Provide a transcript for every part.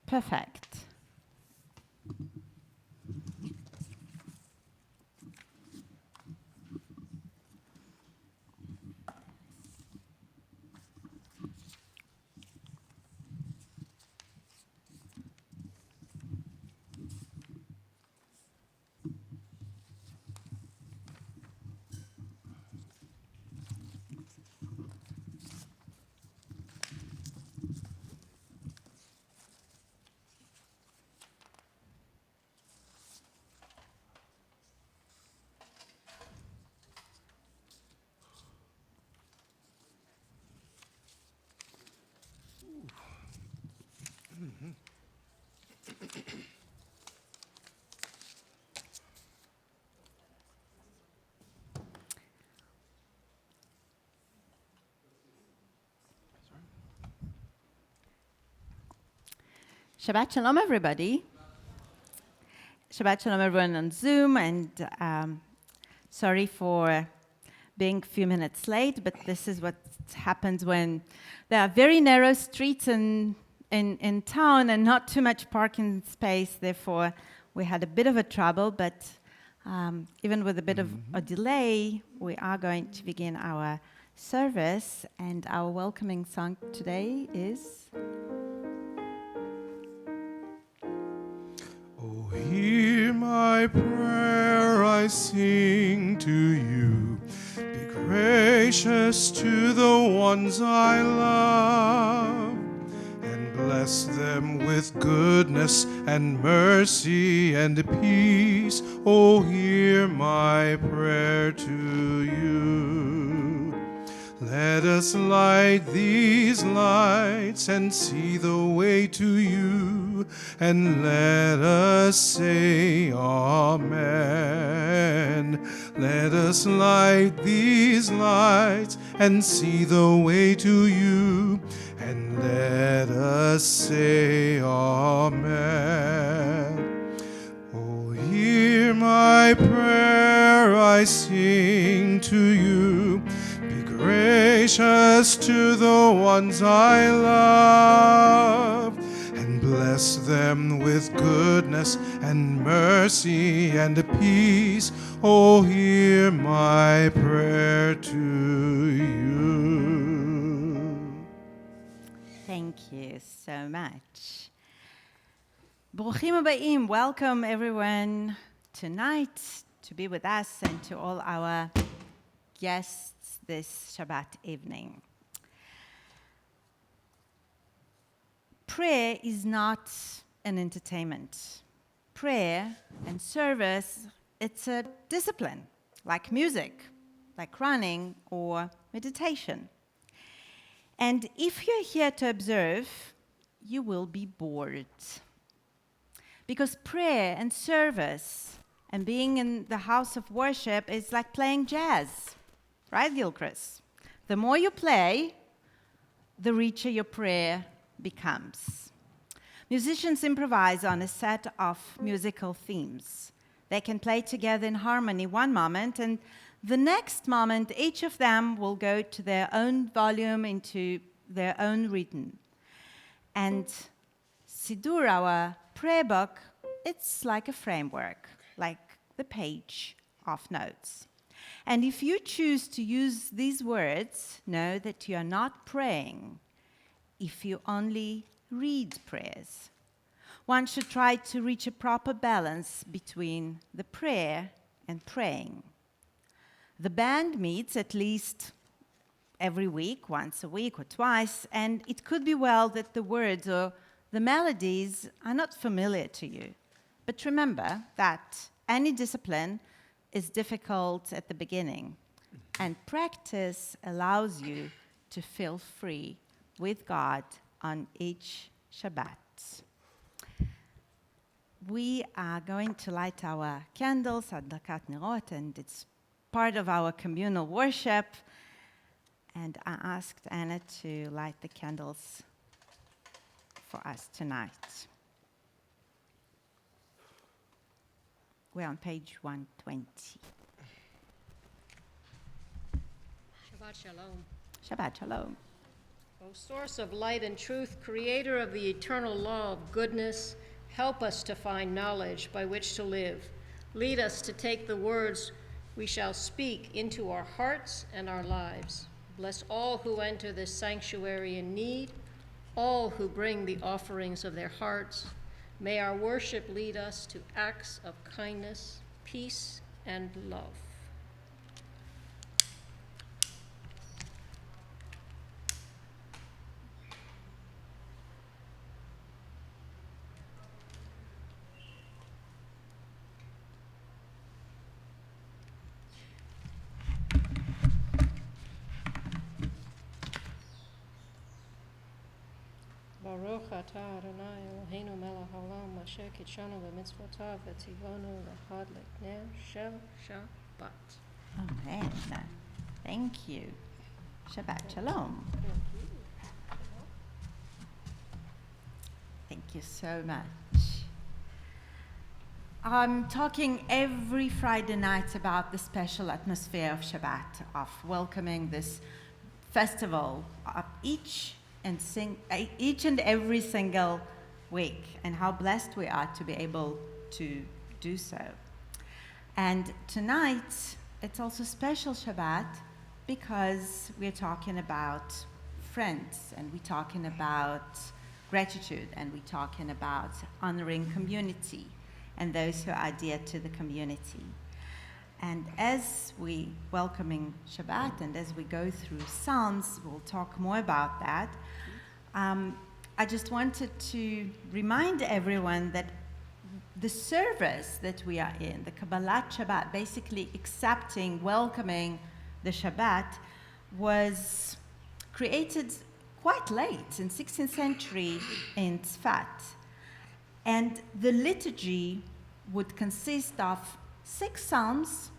Perfect. Shabbat Shalom, everybody. Shabbat Shalom, everyone on Zoom, and sorry for being a few minutes late, but this is what happens when there are very narrow streets in town and not too much parking space. Therefore, we had a bit of a trouble, but even with a bit of a delay, we are going to begin our service, and our welcoming song today is... Oh, hear my prayer I sing to you. Be gracious to the ones I love, and bless them with goodness and mercy and peace. Oh, hear my prayer to you. Let us light these lights and see the way to you, and let us say Amen. Let us light these lights and see the way to you, and let us say Amen. Oh, hear my prayer I sing to you. Gracious to the ones I love, and bless them with goodness and mercy and peace. Oh, hear my prayer to you. Thank you so much. Bruchim habayim. Welcome, everyone, tonight to be with us, and to all our guests this Shabbat evening. Prayer is not an entertainment. Prayer and service, it's a discipline, like music, like running or meditation. And if you're here to observe, you will be bored. Because prayer and service and being in the house of worship is like playing jazz. Right, Gilchrist? The more you play, the richer your prayer becomes. Musicians improvise on a set of musical themes. They can play together in harmony one moment, and the next moment, each of them will go to their own volume, into their own rhythm. And Siddur, our prayer book, it's like a framework, like the page of notes. And if you choose to use these words, know that you are not praying if you only read prayers. One should try to reach a proper balance between the prayer and praying. The band meets at least every week, once a week or twice, and it could be well that the words or the melodies are not familiar to you. But remember that any discipline is difficult at the beginning, and practice allows you to feel free with God on each Shabbat. We are going to light our candles, Adlakat Nerot, and it's part of our communal worship. And I asked Anna to light the candles for us tonight. We're on page 120. Shabbat Shalom. Shabbat Shalom. Oh, O source of light and truth, creator of the eternal law of goodness, help us to find knowledge by which to live. Lead us to take the words we shall speak into our hearts and our lives. Bless all who enter this sanctuary in need, all who bring the offerings of their hearts. May our worship lead us to acts of kindness, peace, and love. Baruch atah Adonai Eloheinu melech haolam asher kitshanu b'mitzvotav v'tzivonu l'chad l'ner shel Shabbat. Amen. Thank you. Shabbat Shalom. Thank you so much. I'm talking every Friday night about the special atmosphere of Shabbat, of welcoming this festival of each and every single week, and how blessed we are to be able to do so. And tonight, it's also special Shabbat because we're talking about friends, and we're talking about gratitude, and we're talking about honoring community and those who are dear to the community. And as we welcoming Shabbat and as we go through Psalms, we'll talk more about that. I just wanted to remind everyone that the service that we are in, the Kabbalat Shabbat, basically accepting, welcoming the Shabbat, was created quite late in 16th century in Tzfat. And the liturgy would consist of 6 psalms,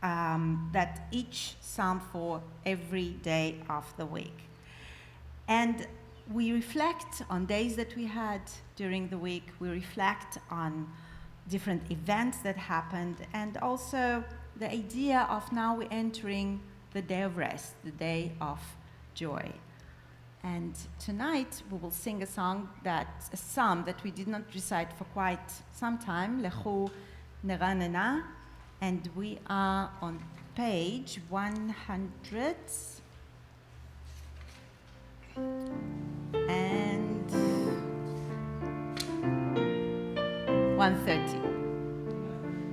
that each psalm for every day of the week. And we reflect on days that we had during the week, we reflect on different events that happened, and also the idea of now we're entering the day of rest, the day of joy. And tonight we will sing a psalm that we did not recite for quite some time, Lechu Neranena, and we are on page 100 and 130.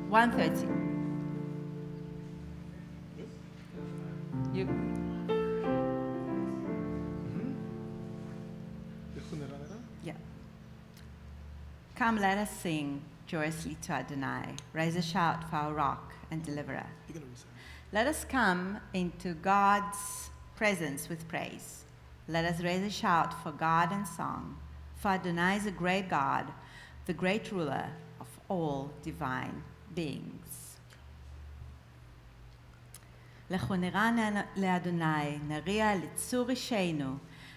130. You. Yeah. Come, let us sing joyously to Adonai. Raise a shout for our rock and deliverer. Let us come into God's presence with praise. Let us raise a shout for God and song. For Adonai is a great God, the great ruler of all divine beings. לכו נרא לאדוני, נריע לצור אישנו,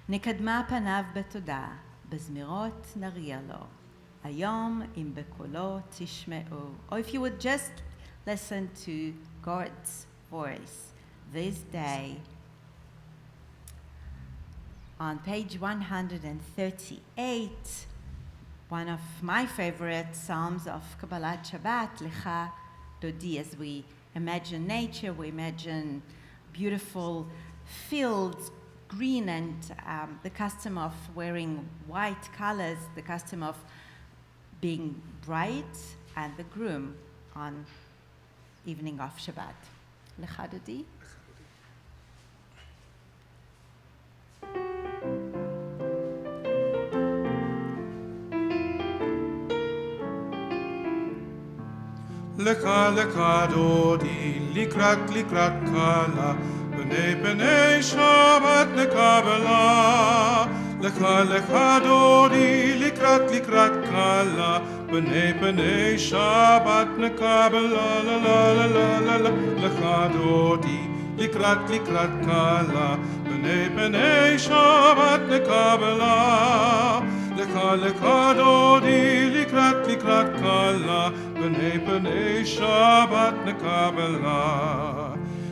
נקדמה פניו בתודה, בזמירות נריע לו. היום אם בקולו תשמעו. Or if you would just listen to God's voice this day. On page 138, one of my favorite psalms of Kabbalat Shabbat, Lecha Dodi, as we imagine nature, we imagine beautiful fields, green, and the custom of wearing white colors, the custom of being bright, and the groom on evening of Shabbat. Lecha Dodi. Leka leka dodi likrat kala b'nei Shabbat nekabela. Leka leka dodi likrat kala b'nei Shabbat nekabela. La la la la la la. Leka dodi likrat kala b'nei Shabbat nekabela. Leka leka dodi likrat kala b'nei Shabbat nekabela.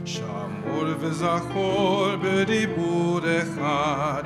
Shamor v'zachor b'dibur echad,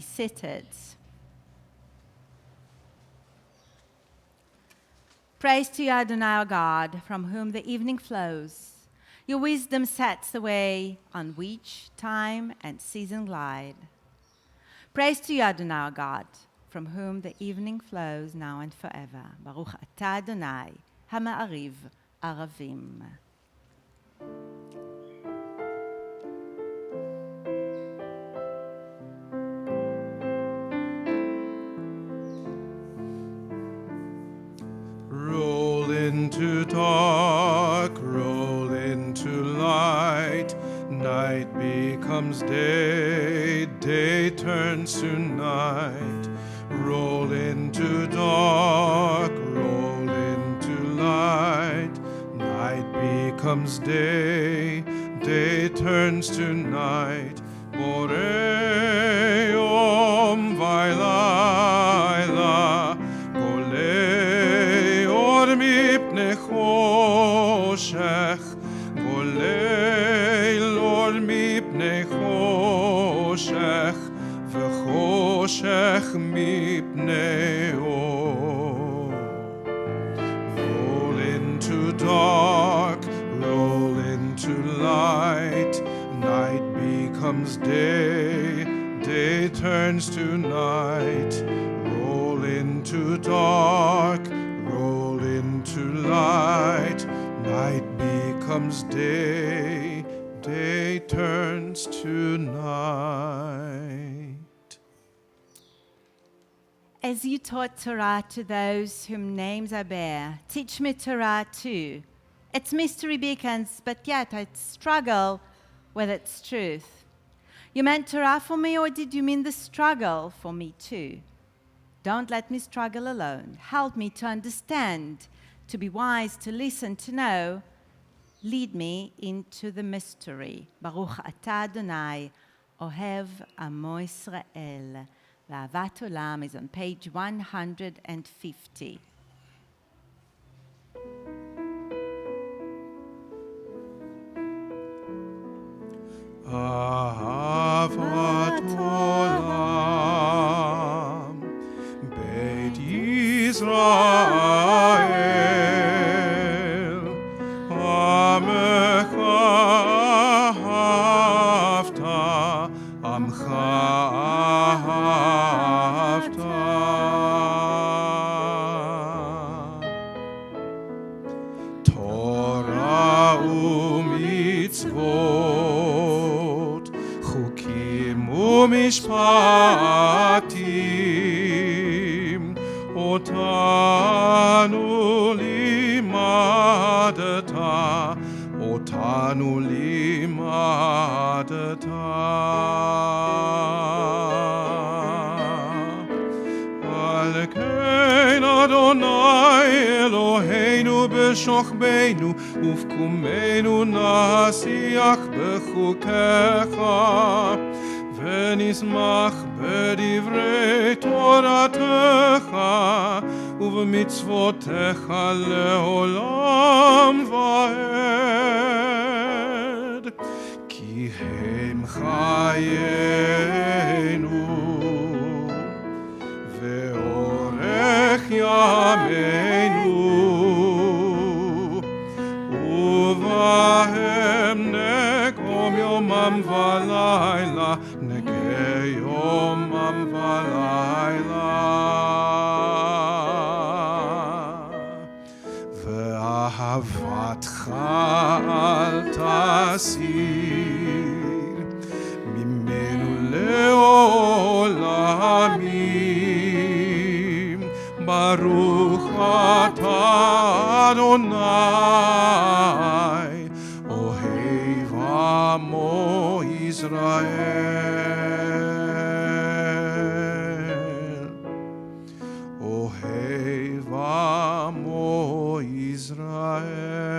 be seated. Praise to you, Adonai, our God, from whom the evening flows. Your wisdom sets the way on which time and season glide. Praise to you, Adonai, our God, from whom the evening flows now and forever. Baruch atah Adonai, hama'ariv aravim. Roll into dark, roll into light. Night becomes day, day turns to night. Roll into dark, roll into light. Night becomes day, day turns to night. Borei yom vaylayla, golei or mipnei choshech, golei or mipnei choshech, v'choshech mipnei or. Roll into dark, roll into light. Night becomes day, day turns to night. Roll into dark, roll into light. Night becomes day, day turns to night. As you taught Torah to those whom names I bear, teach me Torah too. Its mystery beacons, but yet I struggle with its truth. You meant Torah for me, or did you mean the struggle for me too? Don't let me struggle alone. Help me to understand, to be wise, to listen, to know. Lead me into the mystery. Baruch atah Adonai, Ohev Amo Yisrael. Va'avat Olam is on page 150. Ahavat Olam, Beit Yisrael, Amecha ahavta, Amcha ahavta. Torah u'mitzvot, Chukim u'mishpatim, Otanu limadata, Otanu limadata. Alkein Adonai Eloheinu b'shochbeinu, ufkumenu nasiach b'chukecha, v'nismach b'divrei Toratecha, ובמצוותיך לעולם ועד, כי הם חיינו ואורך ימינו, ובהם נגום יומם ולילה, נגה יומם ולילה. ואהבתך אל תסיר ממנו לעולמים. ברוך אתה אדוני, אוהב עמו ישראל. אוהב עמו ישראל.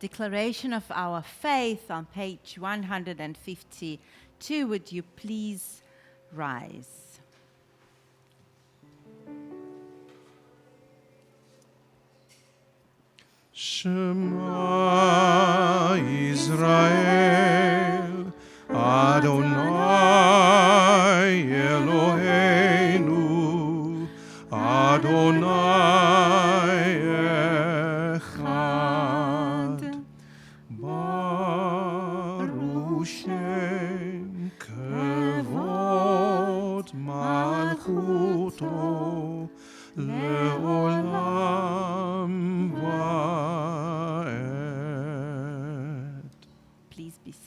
Declaration of our faith on page 152. Would you please rise? Shema Israel,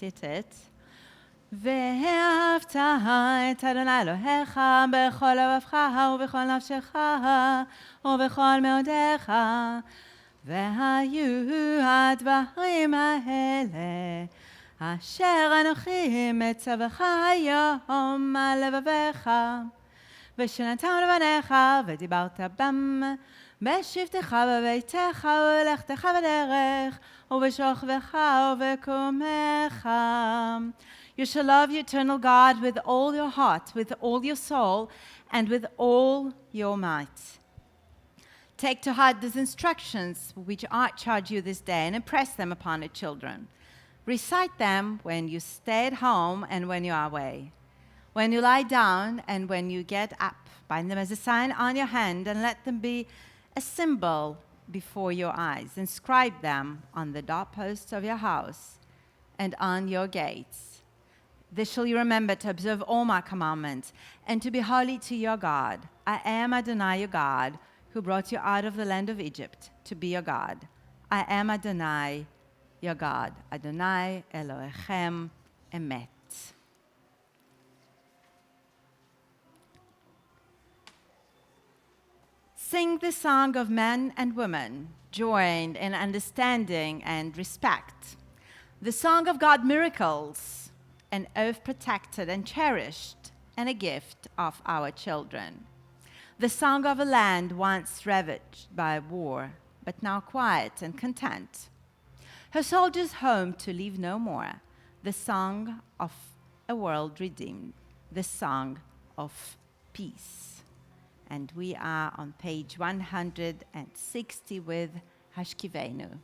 sit it. ואהבת את אדוני אלוהיך בכל לבבך ובכל נפשך ובכל מאודיך. והיו הדברים האלה אשר אנוכי מצווך היום על לבביך, ושנתם לבניך ודיברת בם בשבתך בביתך ובלכתך בדרך ובשוכבך ובקומך. You shall love your eternal God with all your heart, with all your soul, and with all your might. Take to heart these instructions which I charge you this day, and impress them upon your children. Recite them when you stay at home and when you are away, when you lie down and when you get up. Bind them as a sign on your hand, and let them be a symbol before your eyes. Inscribe them on the doorposts of your house and on your gates. This shall you remember to observe all my commandments and to be holy to your God. I am Adonai your God, who brought you out of the land of Egypt to be your God. I am Adonai your God. Adonai Elohechem Emet. Sing the song of men and women, joined in understanding and respect. The song of God miracles, an oath protected and cherished, and a gift of our children. The song of a land once ravaged by war, but now quiet and content. Her soldiers home to leave no more. The song of a world redeemed. The song of peace. And we are on page 160 with Hashkivenu.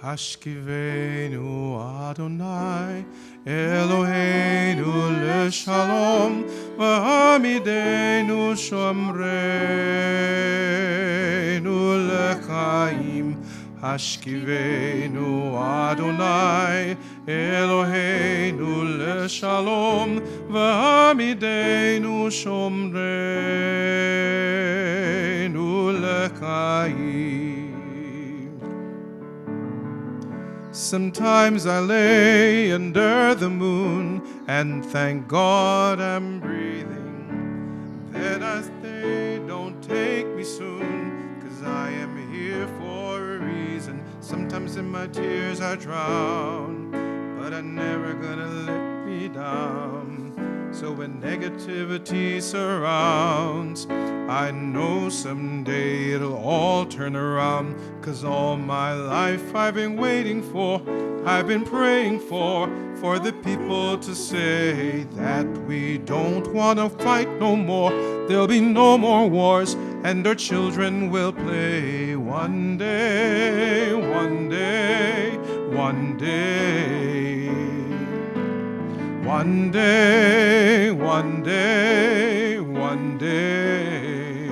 Hashkivenu Adonai Eloheinu leshalom v'hamidenu shomreinu lechaim. Hashkivenu Adonai Eloheinu leshalom v'hamidenu shomreinu lechaim. Sometimes I lay under the moon and thank God I'm breathing. Then I say, don't take me soon, 'cause I am here for a reason. Sometimes in my tears I drown, but I'm never gonna let me down. So when negativity surrounds, I know someday it'll all turn around. 'Cause all my life I've been waiting for, I've been praying for the people to say that we don't want to fight no more. There'll be no more wars, and our children will play. One day, one day, one day. One day, one day, one day.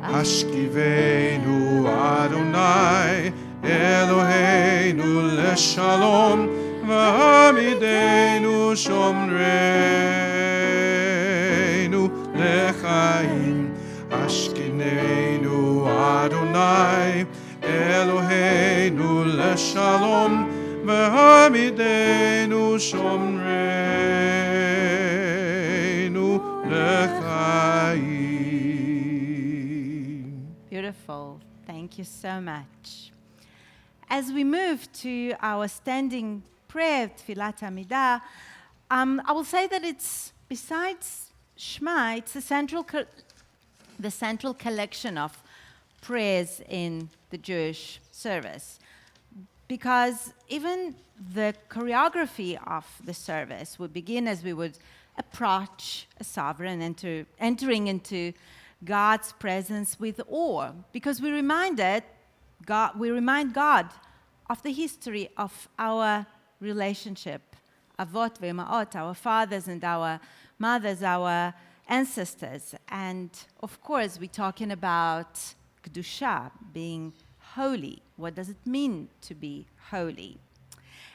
Hashkivenu Adonai Eloheinu leshalom v'hamidenu shomreinu lechaim. Hashkivenu Adonai Eloheinu leshalom v'hamidenu shomreinu lechaim. Beautiful. Thank you so much. As we move to our standing prayer, Tfilat Amidah, I will say that it's, besides Shema, it's the central collection of prayers in the Jewish service. Because even the choreography of the service would begin as we would approach a sovereign, entering into God's presence with awe, because we remind God of the history of our relationship, avot ve'ima'ot, our fathers and our mothers, our ancestors. And of course, we're talking about kedusha, being holy. What does it mean to be holy?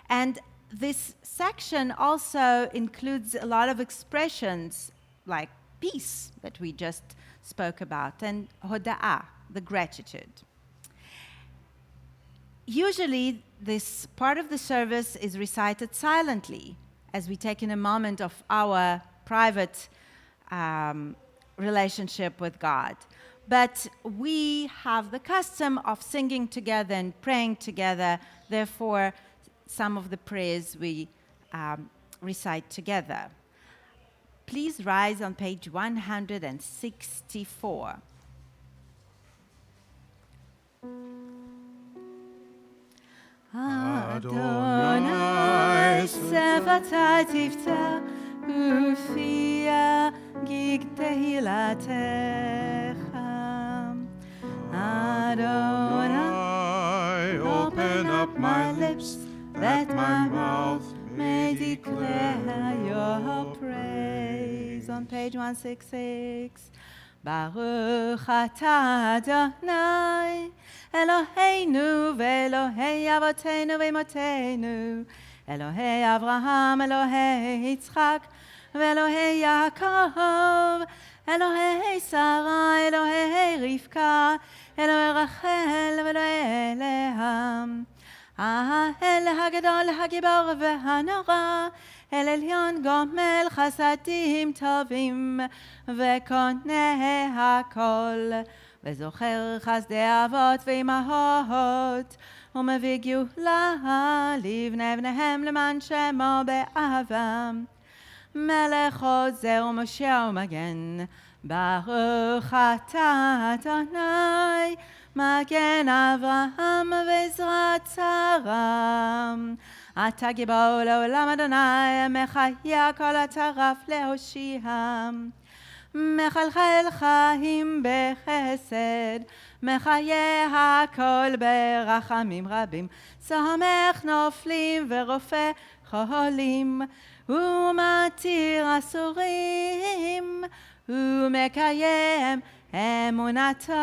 And this section also includes a lot of expressions like peace that we just spoke about, and hoda'ah, the gratitude. Usually, this part of the service is recited silently as we take in a moment of our private relationship with God. But we have the custom of singing together and praying together. Therefore, some of the prayers we recite together. Please rise on page 164. Adonai sefatai tifta ufia gig tehilatecha. Adonai, open up my lips, that my mouth may declare your praise. On page 166. Baruch atah Adonai, Eloheinu ve'Elohei avotenu ve'imotenu, Elohei Avraham, Elohei Yitzchak, ve'Elohei Yaakov, Elohei Sarah, Elohei Rivka, Elohei Rachel, ve'Elohei Leah. האל הגדול הגיבור והנורא, אל עליון גומל חסדים טובים וקונה הכל, וזוכר חסדי אבות ואימהות, ומביא גאולה לבני בניהם למען שמו באהבם. מלך עוזר ומושיע ומגן, ברוך אתה אדוני, מגן אברהם ועזרת שרה. אתה גיבור לעולם אדוני, מחיה כל הטרף להושיע. מחלחל חיים בחסד, מחיה הכל ברחמים רבים. סומך נופלים ורופא חולים, ומתיר אסורים, ומקיים אמונתו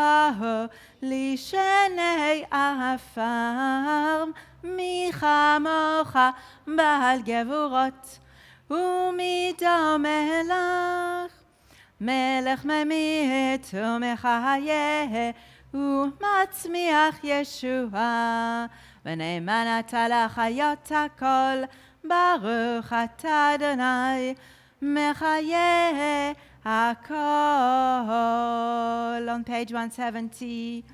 לשני עפר. מי כמוך בעל גבורות ומדומה לך, מלך ממית ומחיה ומצמיח ישועה, ונאמן אתה לחיות הכל. ברוך אתה אדוני מחיה hakol. On page 170.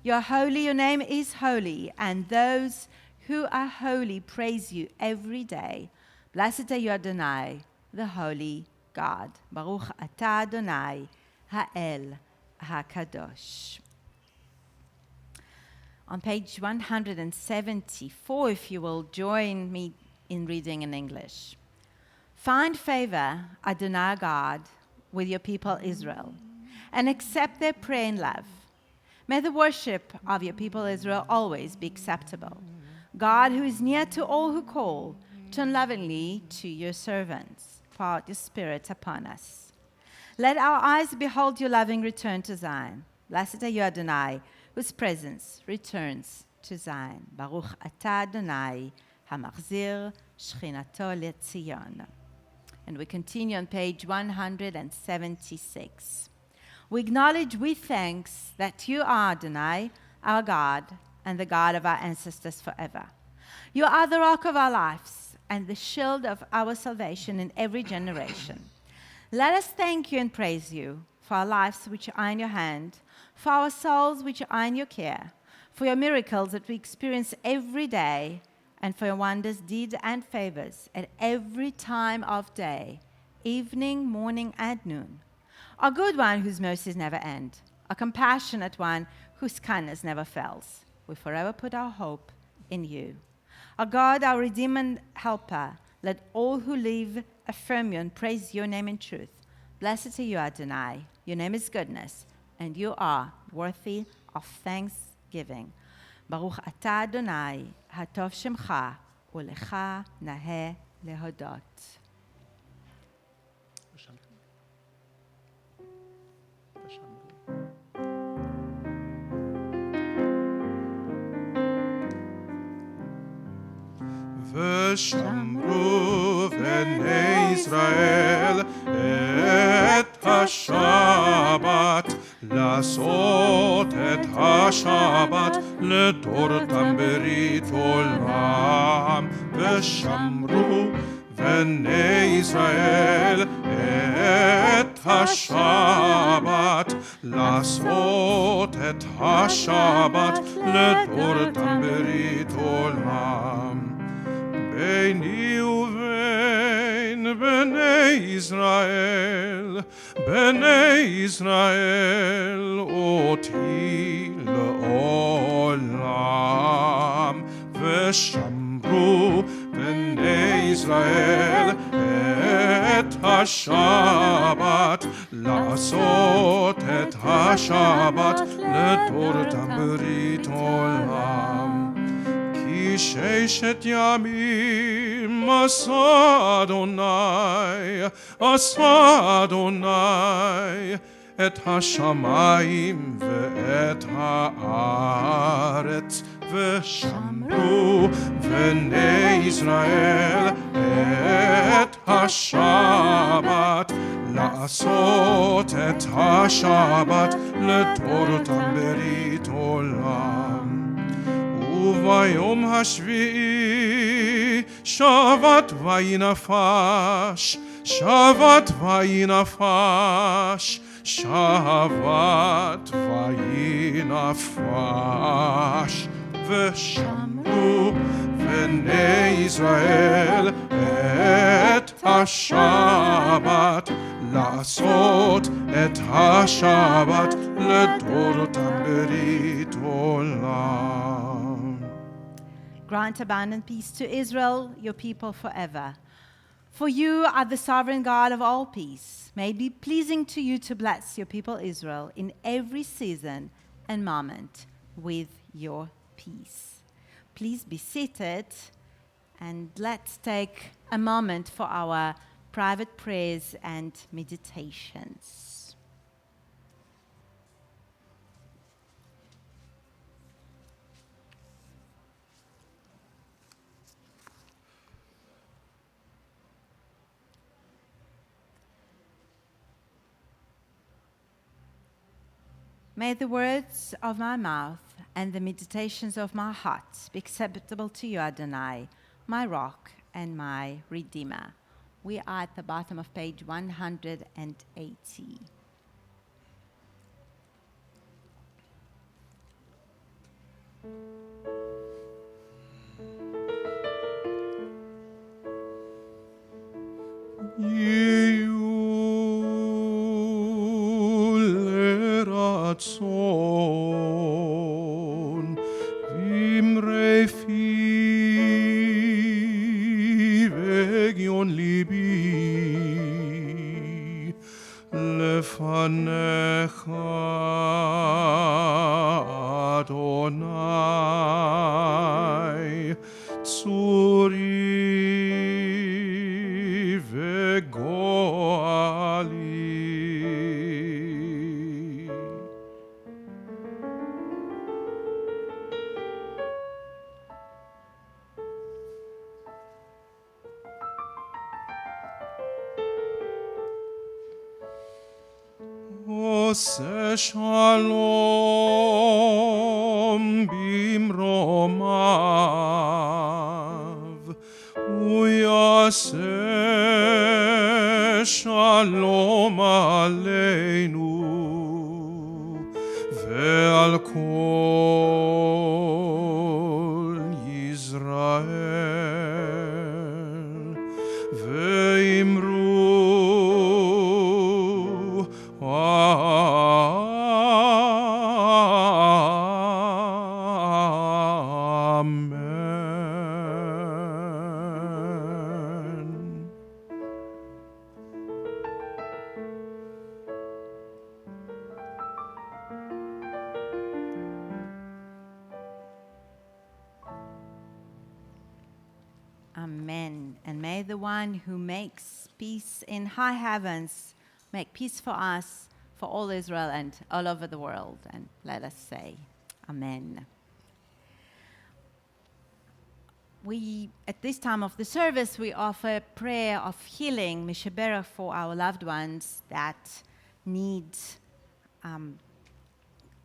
You're holy, your name is holy, and those who are holy praise you every day. Blessed are you, Adonai, the holy God. Baruch atah Adonai, ha'el hakadosh. On page 174, if you will join me in reading in English. Find favor, Adonai God, with your people Israel, and accept their prayer in love. May the worship of your people Israel always be acceptable. God, who is near to all who call, turn lovingly to your servants. Pour out your spirit upon us. Let our eyes behold your loving return to Zion. Blessed are you, Adonai, whose presence returns to Zion. Baruch atah Adonai, hamachzir shchinato leTzion. And we continue on page 176. We acknowledge with thanks that you are Adonai, our God, and the God of our ancestors forever. You are the rock of our lives and the shield of our salvation in every generation. Let us thank you and praise you for our lives which are in your hand, for our souls which are in your care, for your miracles that we experience every day, and for your wonders, deeds, and favors at every time of day, evening, morning, and noon. Our good one whose mercies never end, a compassionate one whose kindness never fails. We forever put our hope in you. Our God, our Redeemer and Helper, let all who live affirm you and praise your name in truth. Blessed are you, Adonai. Your name is goodness, and you are worthy of thanksgiving. Baruch atah Adonai, hatov shemcha, ulecha naheh lehodot. ושמרו בני ישראל את השבת לעשות את השבת לדורתם ברית עולם, ושמרו בני ישראל את השבת, לעשות את השבת לדורתם ברית עולם. ביני ובין בני ישראל, בני ישראל אותי לעולם, ושמרו בני ישראל את השבת, לעשות את השבת לדורתם ברית עולם. כי ששת ימים עשה אדוני את השמיים ואת הארץ, ושמרו בני ישראל את השבת, לעשות את השבת לדורתם ברית עולם. וביום השביעי שבת וינפש, שבת וינפש, שבת וינפש, ושמרו בני ישראל את השבת, לעשות את השבת לדורתם ברית עולם. Grant abundant peace to Israel, your people forever. For you are the sovereign God of all peace. May it be pleasing to you to bless your people Israel in every season and moment with your peace. Please be seated, and let's take a moment for our private prayers and meditations. May the words of my mouth and the meditations of my heart be acceptable to you, Adonai, my rock and my redeemer. We are at the bottom of page 180. רצון ואמרי פי והגיון ליבי לפניך אדוני צורי וגואלי. עושה שלום במרומיו, הוא יעשה שלום עלינו ועל כל ישראל, ואמרו Amen. And may the one who makes peace in high heavens make peace for us, for all Israel and all over the world. And let us say, Amen. At this time of the service, we offer prayer of healing, Mishebeirach, for our loved ones that need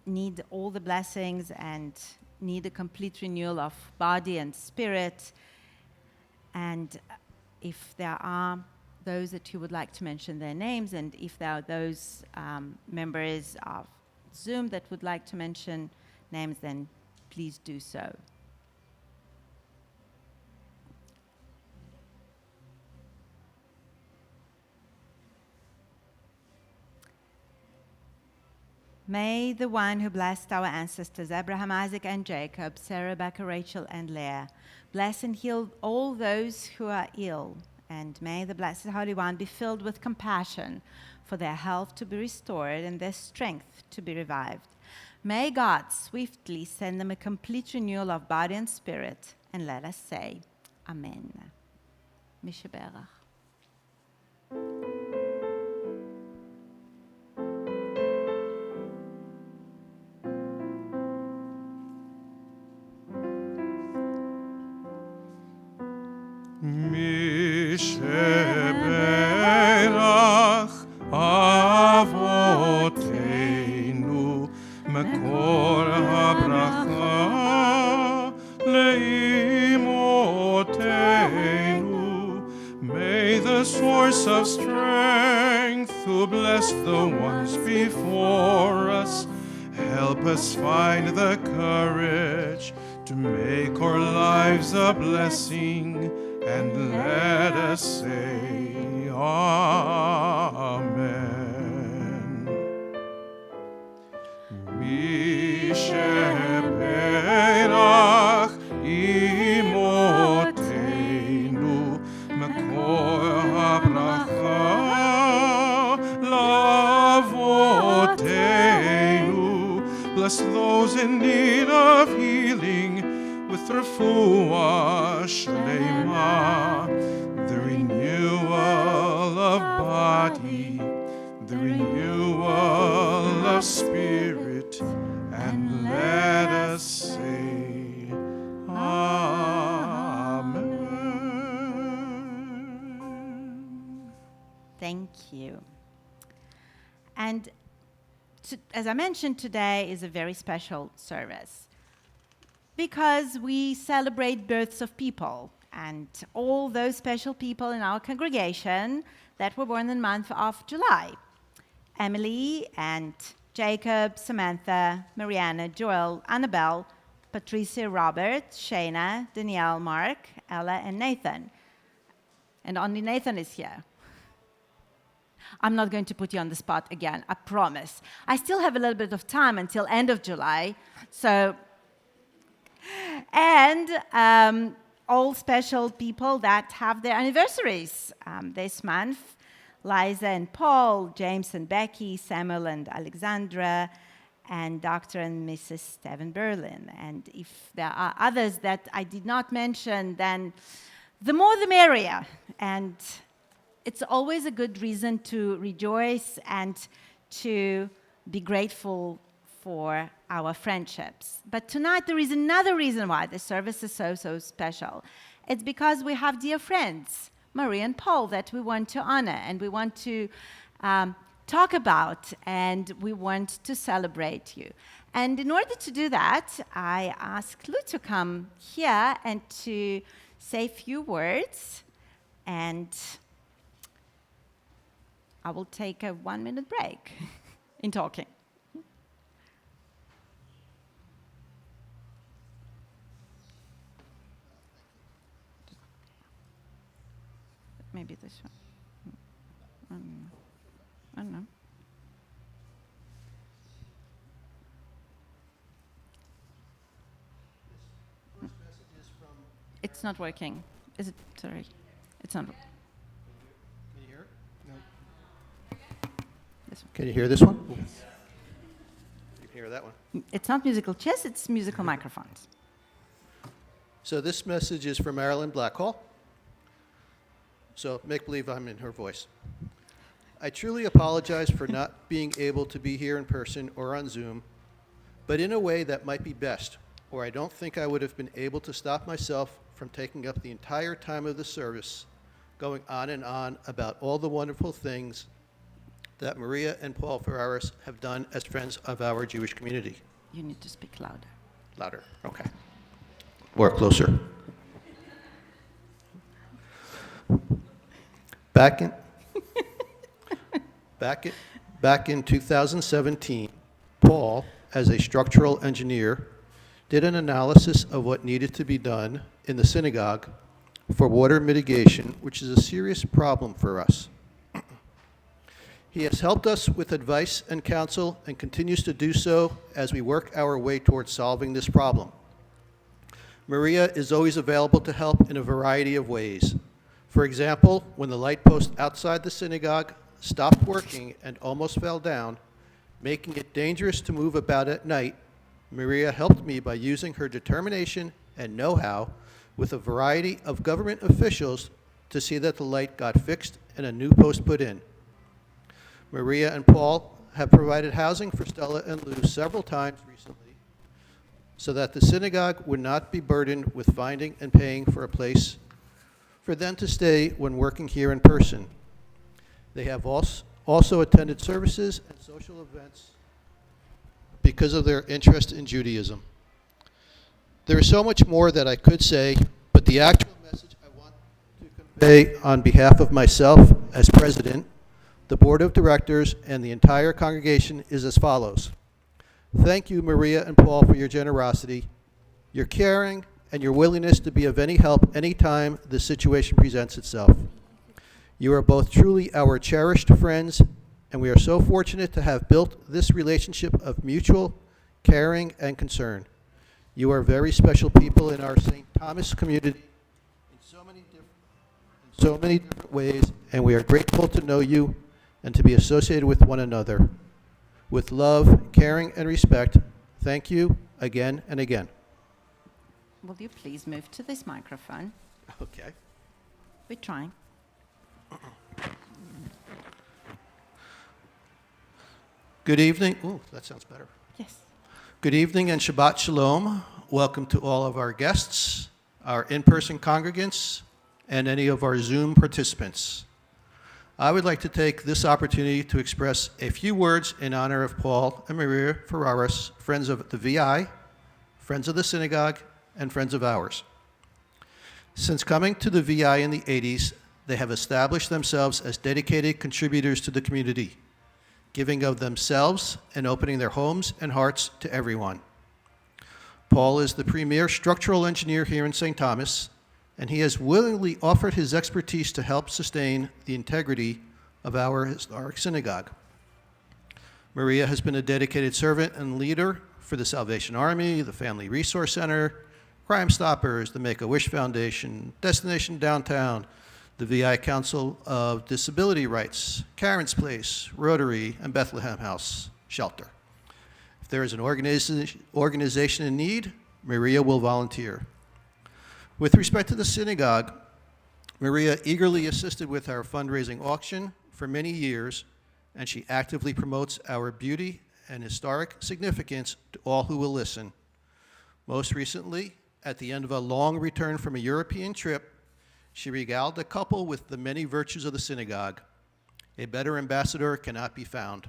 need all the blessings and need a complete renewal of body and spirit. And if there are those that you would like to mention their names, and if there are those members of Zoom that would like to mention names, then please do so. May the one who blessed our ancestors, Abraham, Isaac, and Jacob, Sarah, Rebecca, Rachel, and Leah, bless and heal all those who are ill. And may the Blessed Holy One be filled with compassion for their health to be restored and their strength to be revived. May God swiftly send them a complete renewal of body and spirit. And let us say, Amen. Mishebeirach. Mishebeirach Avoteinu Mekor habracha Leimotenu. May the source of strength who blessed the ones before us help us find the courage to make our lives a blessing, and let us say Amen. Mishebeirach imotenu mekor habracha lavotenu. Bless those in need of healing with refuah shlema, the renewal of body, the renewal of spirit, and let us say Amen. Thank you. And as I mentioned, today is a very special service, because we celebrate births of people, and all those special people in our congregation that were born in the month of July. Emily and Jacob, Samantha, Mariana, Joel, Annabelle, Patricia, Robert, Shayna, Danielle, Mark, Ella, and Nathan. And only Nathan is here. I'm not going to put you on the spot again, I promise. I still have a little bit of time until end of July, so... And all special people that have their anniversaries this month: Liza and Paul, James and Becky, Samuel and Alexandra, and Dr. and Mrs. Stephen Berlin. And if there are others that I did not mention, then the more the merrier. And it's always a good reason to rejoice and to be grateful for our friendships. But tonight there is another reason why this service is so special. It's because we have dear friends, Marie and Paul, that we want to honor, and we want to talk about, and we want to celebrate you. And in order to do that, I asked Lou to come here and to say a few words, and I will take a 1-minute break in talking. Maybe this one. I don't know. First message is from... It's not working. Is it? Sorry. It's not. Can you hear it? No. This one. Can you hear this one? Yes. You can hear that one. It's not musical chairs, it's musical microphones. So this message is from Marilyn Blackhall. So make believe I'm in her voice. I truly apologize for not being able to be here in person or on Zoom, but in a way that might be best, or I don't think I would have been able to stop myself from taking up the entire time of the service, going on and on about all the wonderful things that Maria and Paul Ferraris have done as friends of our Jewish community. You need to speak louder. Louder, okay. Or closer. Back in 2017, Paul, as a structural engineer, did an analysis of what needed to be done in the synagogue for water mitigation, which is a serious problem for us. He has helped us with advice and counsel and continues to do so as we work our way towards solving this problem. Maria is always available to help in a variety of ways. For example, when the light post outside the synagogue stopped working and almost fell down, making it dangerous to move about at night, Maria helped me by using her determination and know-how with a variety of government officials to see that the light got fixed and a new post put in. Maria and Paul have provided housing for Stella and Lou several times recently so that the synagogue would not be burdened with finding and paying for a place for them to stay when working here in person. They have also attended services and social events because of their interest in Judaism. There is so much more that I could say, but the actual message I want to convey on behalf of myself as president, the board of directors, and the entire congregation is as follows. Thank you, Maria and Paul, for your generosity, your caring, and your willingness to be of any help anytime the situation presents itself. You are both truly our cherished friends, and we are so fortunate to have built this relationship of mutual caring and concern. You are very special people in our St. Thomas community in so many different ways, and we are grateful to know you and to be associated with one another. With love, caring, and respect, thank you again and again. Will you please move to this microphone? Okay. We're trying. Good evening. Ooh, that sounds better. Yes. Good evening and Shabbat Shalom. Welcome to all of our guests, our in-person congregants, and any of our Zoom participants. I would like to take this opportunity to express a few words in honor of Paul and Maria Ferraris, friends of the VI, friends of the synagogue, and friends of ours. Since coming to the VI in the 80s, they have established themselves as dedicated contributors to the community, giving of themselves and opening their homes and hearts to everyone. Paul is the premier structural engineer here in St. Thomas, and he has willingly offered his expertise to help sustain the integrity of our historic synagogue. Maria has been a dedicated servant and leader for the Salvation Army, the Family Resource Center, Crime Stoppers, the Make-A-Wish Foundation, Destination Downtown, the VI Council of Disability Rights, Karen's Place, Rotary, and Bethlehem House Shelter. If there is an organization in need, Maria will volunteer. With respect to the synagogue, Maria eagerly assisted with our fundraising auction for many years, and she actively promotes our beauty and historic significance to all who will listen. Most recently, at the end of a long return from a European trip, she regaled the couple with the many virtues of the synagogue. A better ambassador cannot be found.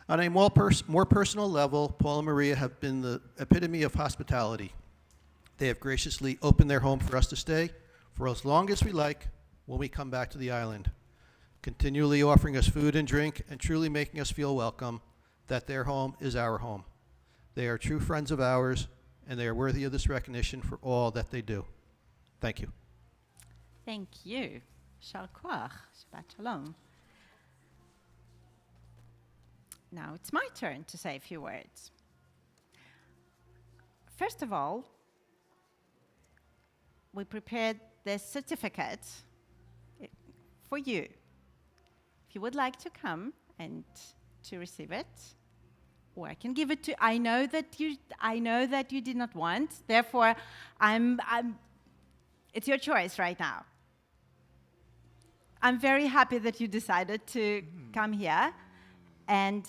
On a more personal level, Paul and Maria have been the epitome of hospitality. They have graciously opened their home for us to stay for as long as we like when we come back to the island, continually offering us food and drink and truly making us feel welcome, that their home is our home. They are true friends of ours, and they are worthy of this recognition for all that they do. Thank you. Thank you. Shal koach. Shabbat shalom. Now it's my turn to say a few words. First of all, we prepared this certificate for you. If you would like to come and to receive it, or I can give it to. I know that you did not want. Therefore, it's your choice right now. I'm very happy that you decided to come here, and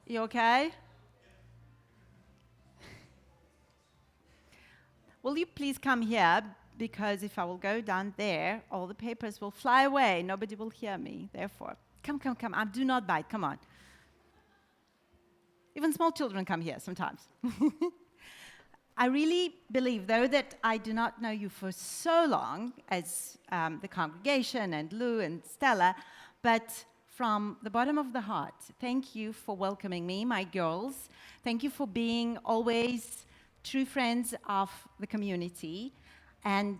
you okay? Will you please come here because if I will go down there, all the papers will fly away. Nobody will hear me. Therefore, come. Do not bite. Come on. Even small children come here sometimes. I really believe, though, that I do not know you for so long as the congregation and Lou and Stella, but from the bottom of the heart, thank you for welcoming me, my girls. Thank you for being always true friends of the community. And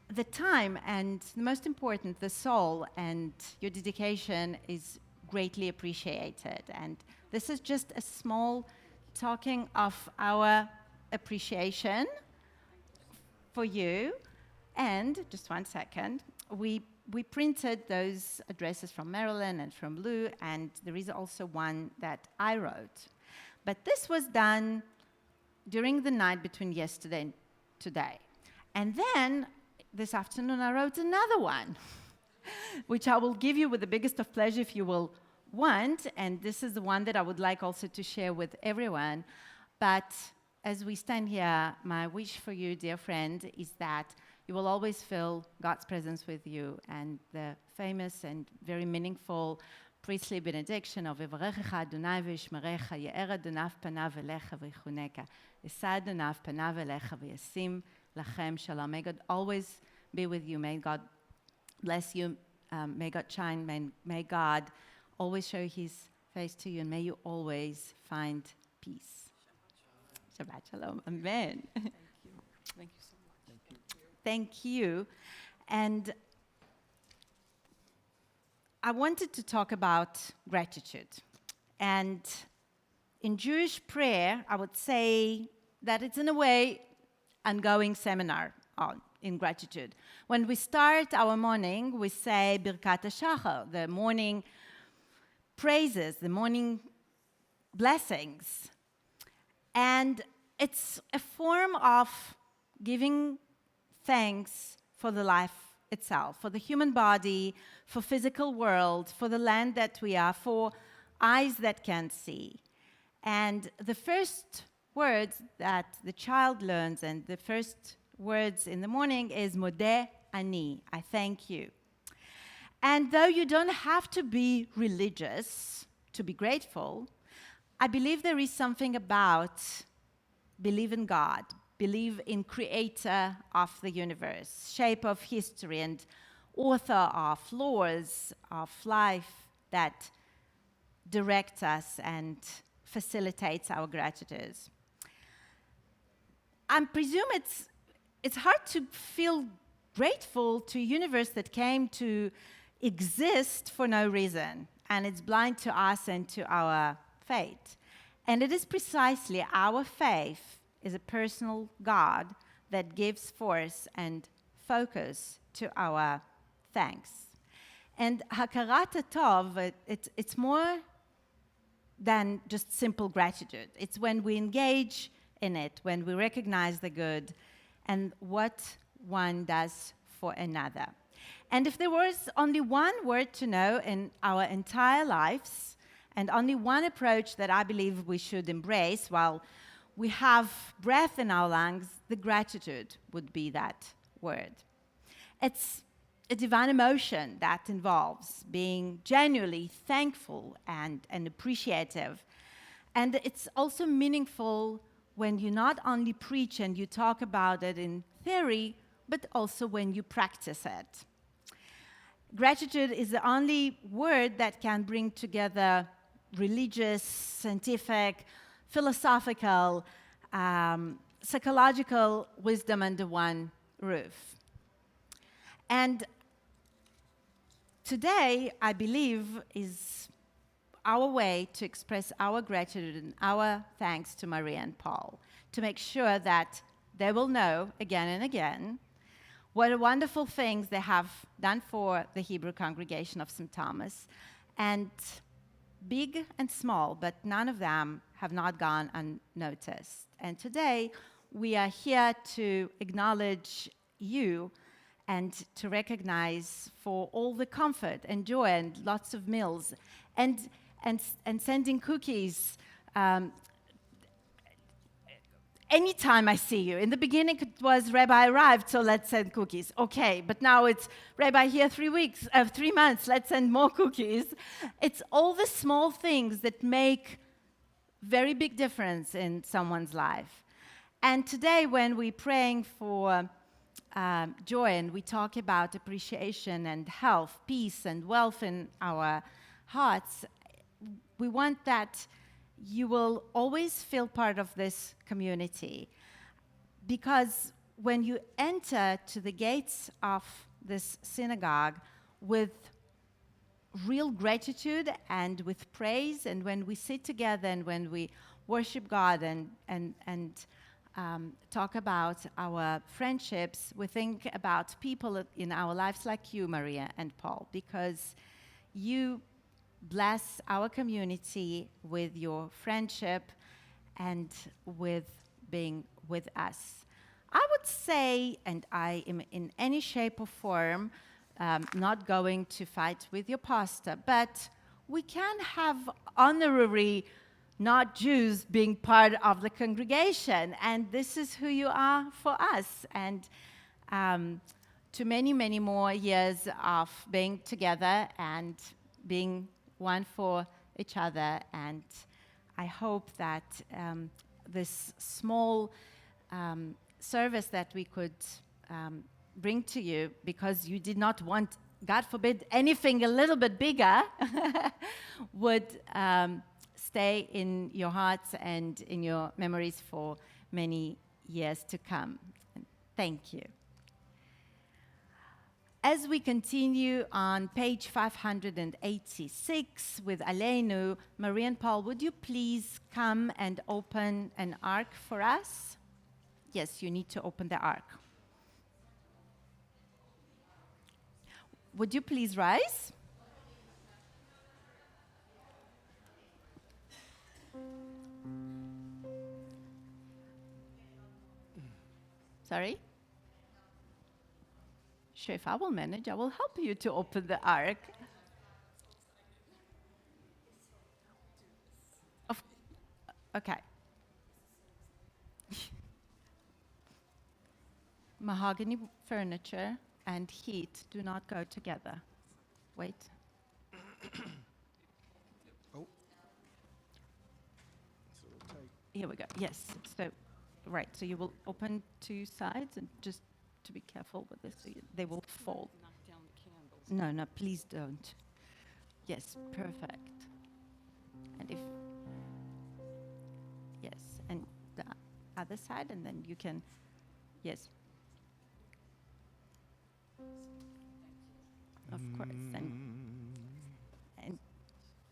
the time and, the most important, the soul and your dedication is greatly appreciated. And this is just a small talking of our appreciation for you. And just 1 second, we printed those addresses from Marilyn and from Lou, and there is also one that I wrote. But this was done during the night between yesterday and today. And then this afternoon I wrote another one, which I will give you with the biggest of pleasure if you will want, and this is the one that I would like also to share with everyone. But as we stand here, my wish for you, dear friend, is that you will always feel God's presence with you, and the famous and very meaningful priestly benediction of Yevarechecha Adonai v'yishmerecha, Ye'er Adonai panav elecha v'yichuneka, Yisa Adonai panav elecha v'yasim lachem shalom. May God always be with you. May God bless you. May God shine. May God always show his face to you, and may you always find peace. Shabbat shalom. Amen. Thank you. Thank you so much. Thank you. Thank you. And I wanted to talk about gratitude. And in Jewish prayer, I would say that it's in a way ongoing seminar in gratitude. When we start our morning, we say Birkat HaShachar, the morning praises, the morning blessings. And it's a form of giving thanks for the life itself, for the human body, for physical world, for the land that we are, for eyes that can't see. And the first words that the child learns, and the first words in the morning, is Modeh Ani, I thank you. And though you don't have to be religious to be grateful, I believe there is something about believe in God, believe in creator of the universe, shape of history, and author of laws of life that direct us and facilitates our gratitude. I presume it's hard to feel grateful to a universe that came to exist for no reason, and it's blind to us and to our fate. And it is precisely our faith is a personal God that gives force and focus to our thanks. And Hakarat Tov, it's more than just simple gratitude. It's when we engage in it, when we recognize the good and what one does for another. And if there was only one word to know in our entire lives, and only one approach that I believe we should embrace while we have breath in our lungs, the gratitude would be that word. It's a divine emotion that involves being genuinely thankful and appreciative. And it's also meaningful when you not only preach and you talk about it in theory, but also when you practice it. Gratitude is the only word that can bring together religious, scientific, philosophical, psychological wisdom under one roof. And today, I believe, is our way to express our gratitude and our thanks to Maria and Paul, to make sure that they will know again and again what a wonderful things they have done for the Hebrew congregation of St. Thomas, and big and small, but none of them have not gone unnoticed. And today, we are here to acknowledge you and to recognize for all the comfort and joy and lots of meals and sending cookies, anytime I see you. In the beginning, it was Rabbi arrived, so let's send cookies. Okay, but now it's Rabbi here 3 months, let's send more cookies. It's all the small things that make very big difference in someone's life. And today, when we're praying for joy and we talk about appreciation and health, peace and wealth in our hearts, we want that you will always feel part of this community. Because when you enter to the gates of this synagogue with real gratitude and with praise, and when we sit together and when we worship God and talk about our friendships, we think about people in our lives like you, Maria and Paul, because you bless our community with your friendship and with being with us. I would say, and I am in any shape or form not going to fight with your pastor, but we can have honorary not Jews being part of the congregation, and this is who you are for us. And to many, many more years of being together and being one for each other. And I hope that this small service that we could bring to you, because you did not want, God forbid, anything a little bit bigger, would stay in your hearts and in your memories for many years to come. And thank you. As we continue on page 586 with Aleinu, Marie and Paul, would you please come and open an ark for us? Yes, you need to open the ark. Would you please rise? Sorry? Sure, if I will manage, I will help you to open the ark. Okay. Mahogany furniture and heat do not go together. Wait. Oh. It's a little tight. Here we go. Yes. So, right. So you will open two sides, and just to be careful with this, so they will fall. Knock down the candles. No, no, please don't. Yes, perfect. And if, yes, and the other side, and then you can, yes. Of course.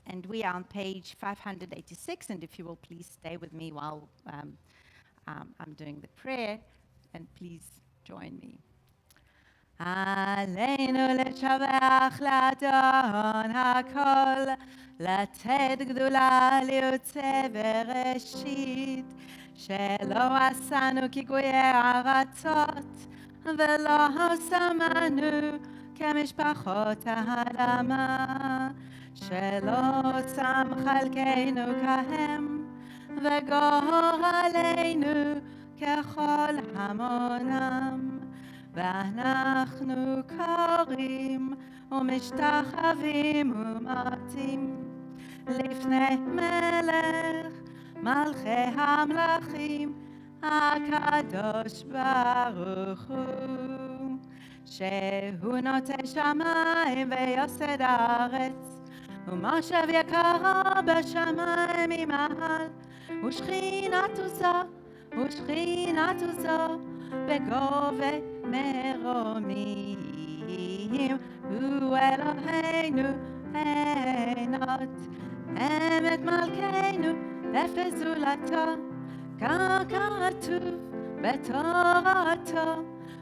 And we are on page 586, and if you will please stay with me while I'm doing the prayer, and please join me. Aleinu לשבח לאדון הכל, לתת גדולה ליוצא בראשית, שלא עשנו כגויי ארצות, ולא שמנו כמשפחות האדמה, שלא שם חלקנו כהם, וגורלנו ככל המונם. ואנחנו קוראים ומשתחווים ומעטים לפני מלך מלכי המלכים הקדוש ברוך הוא, שהוא נוטה שמיים ויוסד הארץ, ומושב יקר בשמיים ממעל, ושכינתו זו בגובה מרומים, הוא אלוהינו עינות, אמת מלכנו אפס זולתו, כך כתוב בתורתו,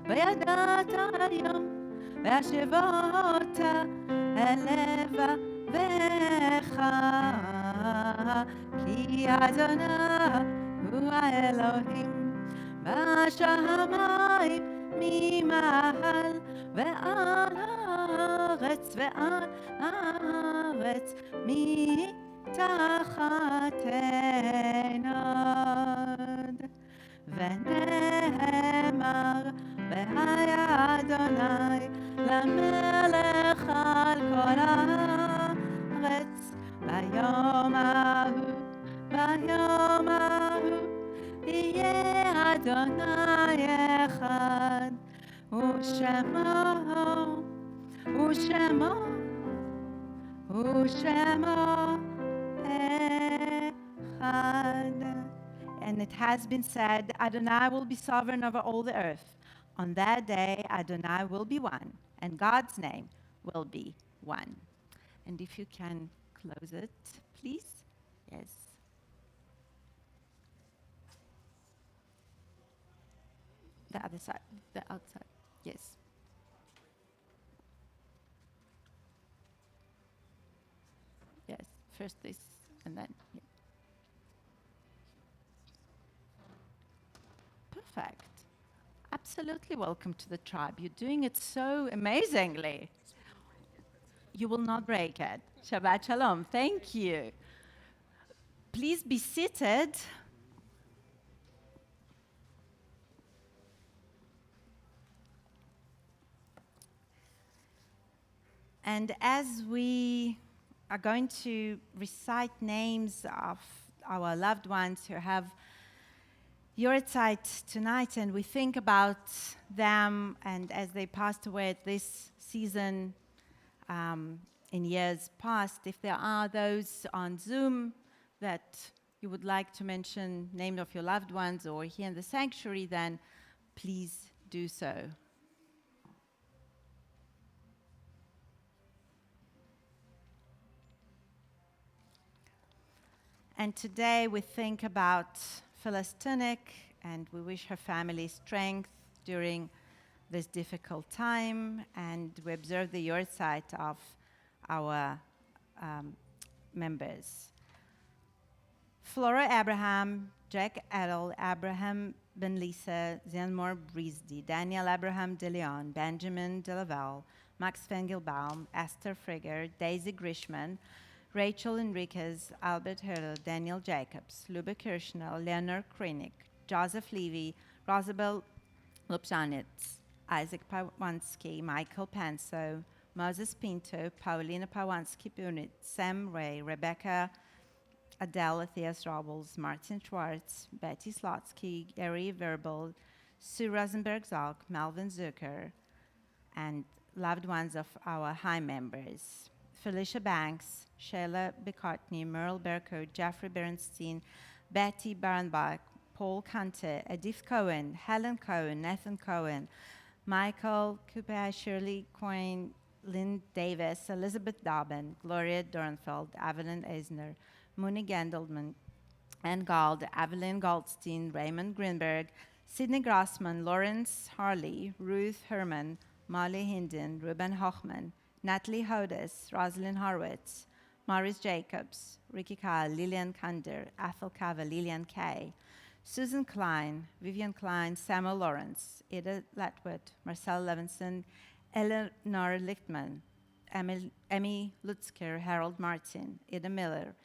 וידעת היום והשבות אל לבבך, כי אדוני הוא האלוהים בשמיים ממעל, ועל הארץ מתחת עיניו. ונאמר והיה אדוני למלך על כל הארץ ביום ההוא יהיה אדוני אחד ושמו אחד. And it has been said, Adonai will be sovereign over all the earth. On that day, Adonai will be one, and God's name will be one. And if you can close it, please. Yes. The other side, the outside. Yes. Yes. First this, and then. Yeah. Perfect. Absolutely welcome to the tribe. You're doing it so amazingly. You will not break it. Shabbat Shalom. Thank you. Please be seated. And as we are going to recite names of our loved ones who have Yortzeit tonight, and we think about them and as they passed away at this season in years past, if there are those on Zoom that you would like to mention name of your loved ones or here in the sanctuary, then please do so. And today we think about Phyllis Tunick, and we wish her family strength during this difficult time, and we observe the Yortzeit of our members. Flora Abraham, Jack Adel, Abraham Ben Lisa, Zenmore Brisdy, Daniel Abraham de Leon, Benjamin de Laval, Max Fengelbaum, Esther Frigger, Daisy Grishman, Rachel Enriquez, Albert Hurl, Daniel Jacobs, Lube Kirschner, Leonard Krinik, Joseph Levy, Rosabel Lopjanitz, Isaac Pawanski, Michael Panso, Moses Pinto, Paulina Pawanski-Bunit, Sam Ray, Rebecca Adele Athias Robles, Martin Schwartz, Betty Slotsky, Gary Verbal, Sue Rosenberg-Zalk, Melvin Zucker, and loved ones of our high members. Felicia Banks, Sheila Becartney, Merle Berko, Jeffrey Bernstein, Betty Barenbach, Paul Kante, Edith Cohen, Helen Cohen, Nathan Cohen, Michael Coupe, Shirley Coyne, Lynn Davis, Elizabeth Dobbin, Gloria Dornfeld, Evelyn Eisner, Muni Gendelman, Ann Gald, Evelyn Goldstein, Raymond Greenberg, Sidney Grossman, Lawrence Harley, Ruth Herman, Molly Hinden, Ruben Hochman, Natalie Hodes, Rosalind Horwitz, Maurice Jacobs, Ricky Kyle, Lillian Kander, Ethel Kava, Lillian Kay, Susan Klein, Vivian Klein, Samuel Lawrence, Ida Latwood, Marcel Levinson, Eleanor Lichtman, Emmy Lutzker, Harold Martin, Ida Miller,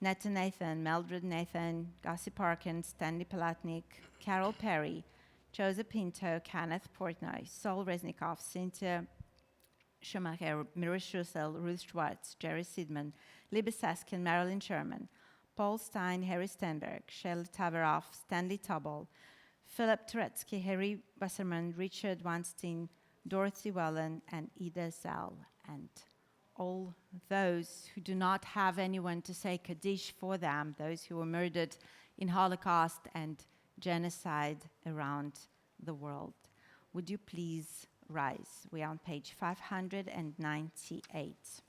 Netta Nathan, Mildred Nathan, Gussie Parkins, Stanley Palatnik, Carol Perry, Joseph Pinto, Kenneth Portnoy, Sol Reznikoff, Cynthia Schumacher, Mira Schussel, Ruth Schwartz, Jerry Sidman, Libby Saskin, Marilyn Sherman, Paul Stein, Harry Stenberg, Shel Taveroff, Stanley Tobol, Philip Turetsky, Harry Wasserman, Richard Weinstein, Dorothy Wellen, and Ida Zell, and all those who do not have anyone to say Kaddish for them, those who were murdered in Holocaust and genocide around the world. Would you please rise? We are on page 598.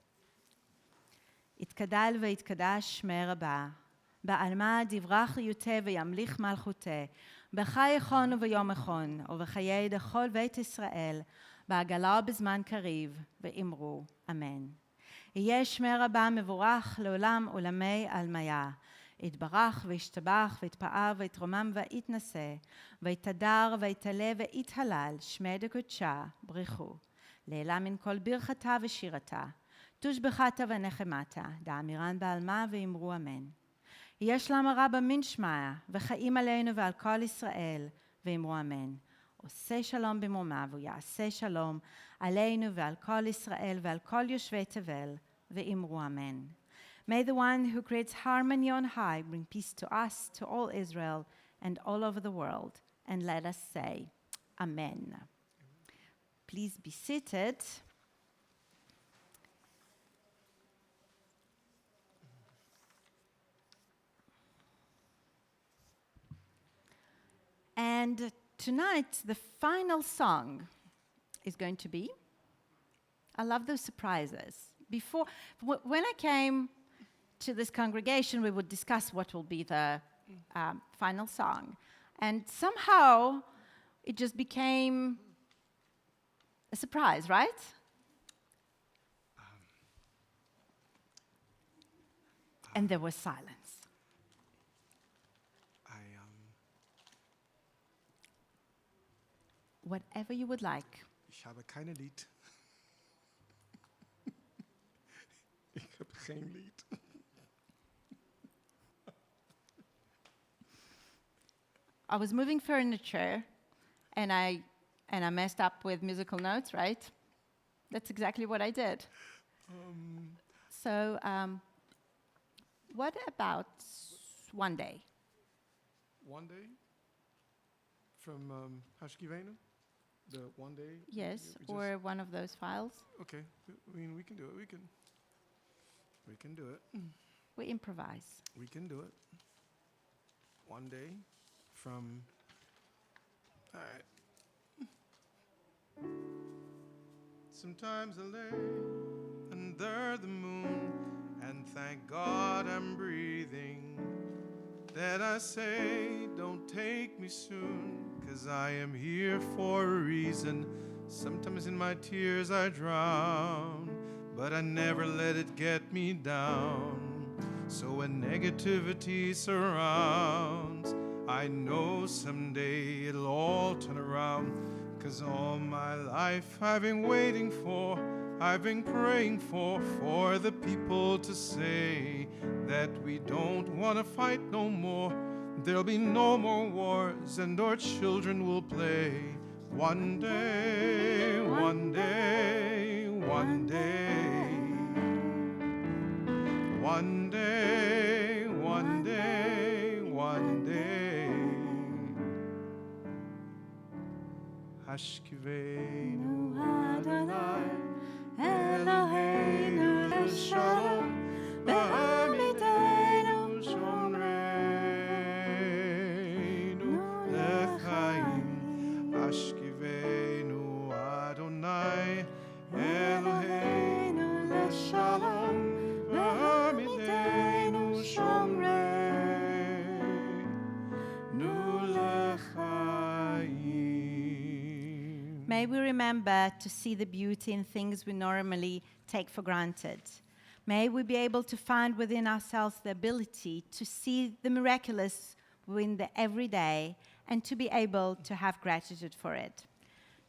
יתגדל ויתקדש שמי רבה, בעלמא דברך יוטה וימליך מלכותה, בחי יכון וביום יכון, ובחיי דכל בית ישראל, בעגלה ובזמן קריב, ואמרו אמן. יהיה שמי רבה מבורך לעולם עולמי עלמיה, יתברך וישתבח ויתפאר ויתרומם ויתנשא, ויתדר ויתעלה ויתהלל, שמי דקודשה ברכו, לעילה מן כל ברכתה ושירתה, תושבחתה ונחמתה, דאמירן בעלמה ואמרו אמן. יהיה שלום הרבה מן שמיא, וחיים עלינו ועל כל ישראל, ואמרו אמן. עושה שלום במרומיו, ויעשה שלום עלינו ועל כל ישראל ועל כל יושבי תבל, ואמרו אמן. May the one who creates harmony on high bring peace to us, to all Israel, and all over the world. And let us say, Amen. Please be seated. And tonight, the final song is going to be, I love those surprises. When I came to this congregation, we would discuss what will be the final song. And somehow, it just became a surprise, right? And there was silence. Whatever you would like. Ich habe keine Lied. Ich habe geen Lied. I was moving furniture, and I messed up with musical notes, right? That's exactly what I did. So, what about one day? One day? From Hashkivenu? The one day? Yes, or one of those files. Okay, I mean, we can do it. We can do it. We improvise. We can do it. One day from... All right. Sometimes I lay under the moon and thank God I'm breathing. That I say, don't take me soon, 'cause I am here for a reason. Sometimes in my tears I drown, but I never let it get me down. So when negativity surrounds, I know someday it'll all turn around. 'Cause all my life I've been waiting for, I've been praying for the people to say that we don't want to fight no more. There'll be no more wars and our children will play. One day, one day, one day. One day, one day, one day. Hashkivenu Adonai Eloheinu L'Shalom B'Amidah Shomreinu L'chaim. Hashkivenu Adonai Eloheinu L'Shalom B'Amidah Shomreinu L'chaim. May we remember to see the beauty in things we normally take for granted. May we be able to find within ourselves the ability to see the miraculous within the everyday and to be able to have gratitude for it.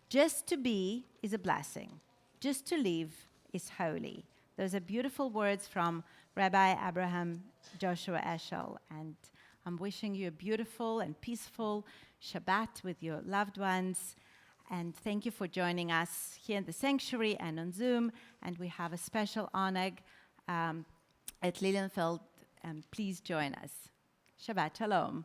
Just to be is a blessing. Just to live is holy. Those are beautiful words from Rabbi Abraham Joshua Eshel, and I'm wishing you a beautiful and peaceful Shabbat with your loved ones. And thank you for joining us here in the sanctuary and on Zoom. And we have a special honor at Lilienfeld. Please join us. Shabbat Shalom.